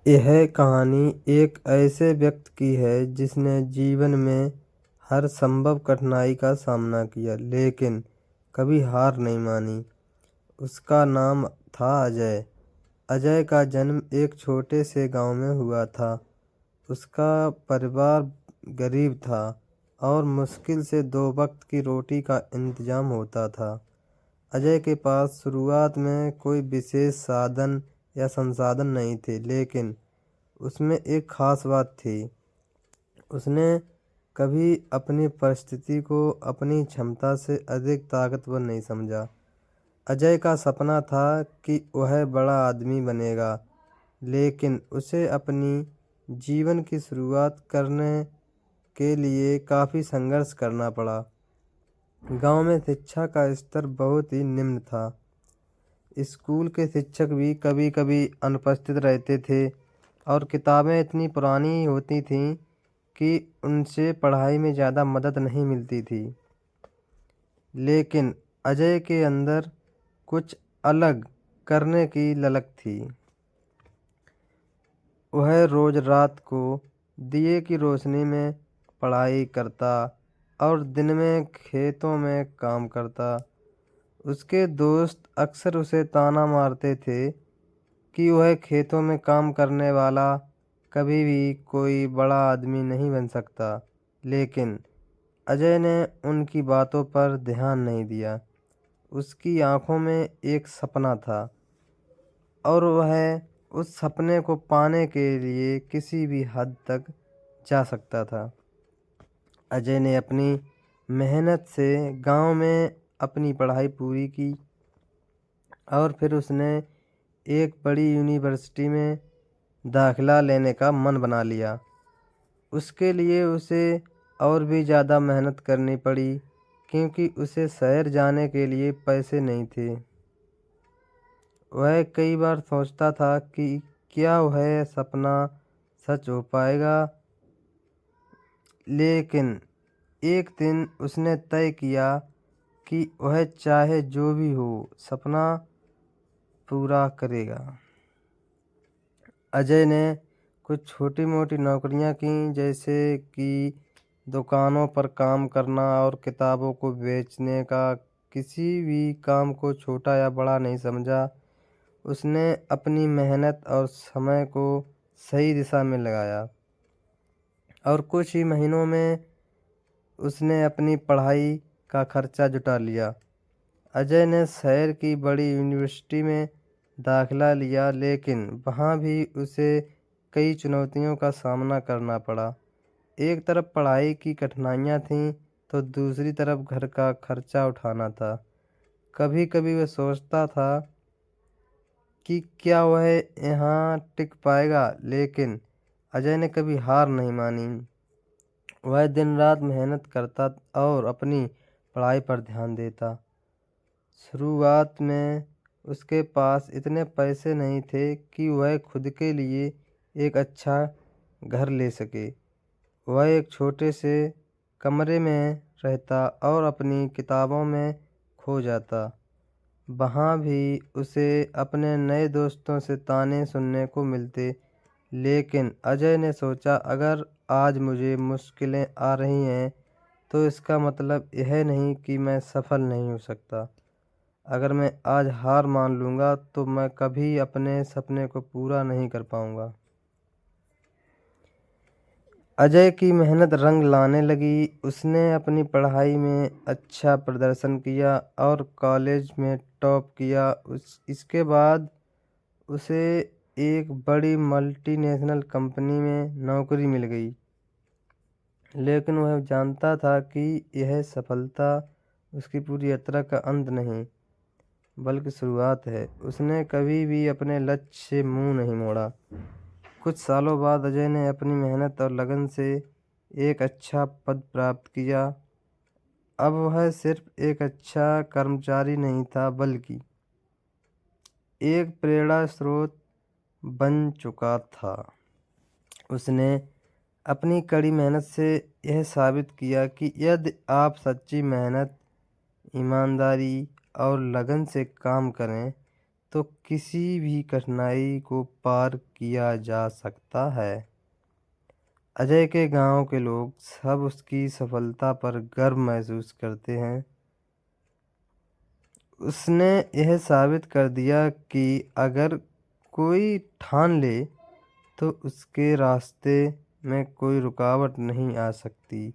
यह कहानी एक ऐसे व्यक्ति की है जिसने जीवन में हर संभव कठिनाई का सामना किया लेकिन कभी हार नहीं मानी। उसका नाम था अजय। अजय का जन्म एक छोटे से गांव में हुआ था। उसका परिवार गरीब था और मुश्किल से 2 वक्त की रोटी का इंतजाम होता था। अजय के पास शुरुआत में कोई विशेष साधन या संसाधन नहीं थे, लेकिन उसमें एक खास बात थी। उसने कभी अपनी परिस्थिति को अपनी क्षमता से अधिक ताकतवर नहीं समझा। अजय का सपना था कि वह बड़ा आदमी बनेगा, लेकिन उसे अपनी जीवन की शुरुआत करने के लिए काफ़ी संघर्ष करना पड़ा। गांव में शिक्षा का स्तर बहुत ही निम्न था। स्कूल के शिक्षक भी कभी कभी अनुपस्थित रहते थे और किताबें इतनी पुरानी होती थीं कि उनसे पढ़ाई में ज़्यादा मदद नहीं मिलती थी। लेकिन अजय के अंदर कुछ अलग करने की ललक थी। वह रोज़ रात को दिए की रोशनी में पढ़ाई करता और दिन में खेतों में काम करता। उसके दोस्त अक्सर उसे ताना मारते थे कि वह खेतों में काम करने वाला कभी भी कोई बड़ा आदमी नहीं बन सकता, लेकिन अजय ने उनकी बातों पर ध्यान नहीं दिया। उसकी आंखों में एक सपना था और वह उस सपने को पाने के लिए किसी भी हद तक जा सकता था। अजय ने अपनी मेहनत से गांव में अपनी पढ़ाई पूरी की और फिर उसने एक बड़ी यूनिवर्सिटी में दाखिला लेने का मन बना लिया। उसके लिए उसे और भी ज़्यादा मेहनत करनी पड़ी क्योंकि उसे शहर जाने के लिए पैसे नहीं थे। वह कई बार सोचता था कि क्या वह सपना सच हो पाएगा, लेकिन एक दिन उसने तय किया कि वह चाहे जो भी हो सपना पूरा करेगा। अजय ने कुछ छोटी मोटी नौकरियां की, जैसे कि दुकानों पर काम करना और किताबों को बेचने का। किसी भी काम को छोटा या बड़ा नहीं समझा। उसने अपनी मेहनत और समय को सही दिशा में लगाया और कुछ ही महीनों में उसने अपनी पढ़ाई का खर्चा जुटा लिया। अजय ने शहर की बड़ी यूनिवर्सिटी में दाखिला लिया, लेकिन वहाँ भी उसे कई चुनौतियों का सामना करना पड़ा। एक तरफ पढ़ाई की कठिनाइयाँ थीं, तो दूसरी तरफ घर का खर्चा उठाना था। कभी कभी वह सोचता था कि क्या वह यहाँ टिक पाएगा, लेकिन अजय ने कभी हार नहीं मानी। वह दिन रात मेहनत करता और अपनी पढ़ाई पर ध्यान देता। शुरुआत में उसके पास इतने पैसे नहीं थे कि वह खुद के लिए एक अच्छा घर ले सके। वह एक छोटे से कमरे में रहता और अपनी किताबों में खो जाता। वहाँ भी उसे अपने नए दोस्तों से ताने सुनने को मिलते, लेकिन अजय ने सोचा, अगर आज मुझे मुश्किलें आ रही हैं तो इसका मतलब यह नहीं कि मैं सफल नहीं हो सकता। अगर मैं आज हार मान लूँगा तो मैं कभी अपने सपने को पूरा नहीं कर पाऊँगा। अजय की मेहनत रंग लाने लगी। उसने अपनी पढ़ाई में अच्छा प्रदर्शन किया और कॉलेज में टॉप किया। इसके बाद उसे एक बड़ी मल्टीनेशनल कंपनी में नौकरी मिल गई, लेकिन वह जानता था कि यह सफलता उसकी पूरी यात्रा का अंत नहीं, बल्कि शुरुआत है। उसने कभी भी अपने लक्ष्य से मुंह नहीं मोड़ा। कुछ सालों बाद अजय ने अपनी मेहनत और लगन से एक अच्छा पद प्राप्त किया। अब वह सिर्फ एक अच्छा कर्मचारी नहीं था, बल्कि एक प्रेरणा स्रोत बन चुका था। उसने अपनी कड़ी मेहनत से यह साबित किया कि यदि आप सच्ची मेहनत, ईमानदारी और लगन से काम करें तो किसी भी कठिनाई को पार किया जा सकता है। अजय के गांव के लोग सब उसकी सफलता पर गर्व महसूस करते हैं। उसने यह साबित कर दिया कि अगर कोई ठान ले तो उसके रास्ते में कोई रुकावट नहीं आ सकती।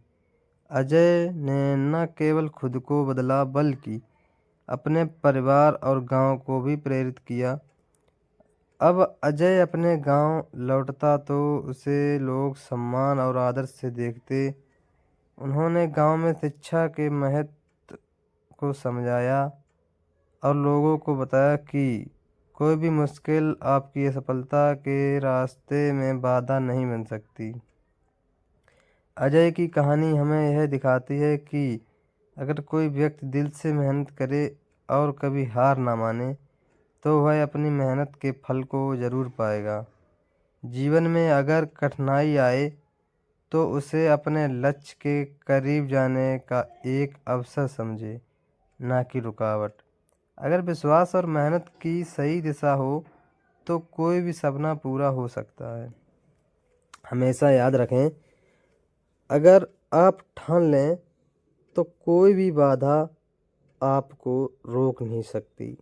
अजय ने न केवल खुद को बदला बल्कि अपने परिवार और गांव को भी प्रेरित किया। अब अजय अपने गांव लौटता तो उसे लोग सम्मान और आदर से देखते। उन्होंने गांव में शिक्षा के महत्व को समझाया और लोगों को बताया कि कोई भी मुश्किल आपकी सफलता के रास्ते में बाधा नहीं बन सकती। अजय की कहानी हमें यह दिखाती है कि अगर कोई व्यक्ति दिल से मेहनत करे और कभी हार ना माने तो वह अपनी मेहनत के फल को ज़रूर पाएगा। जीवन में अगर कठिनाई आए तो उसे अपने लक्ष्य के करीब जाने का एक अवसर समझे, ना कि रुकावट। अगर विश्वास और मेहनत की सही दिशा हो तो कोई भी सपना पूरा हो सकता है। हमेशा याद रखें, अगर आप ठान लें तो कोई भी बाधा आपको रोक नहीं सकती।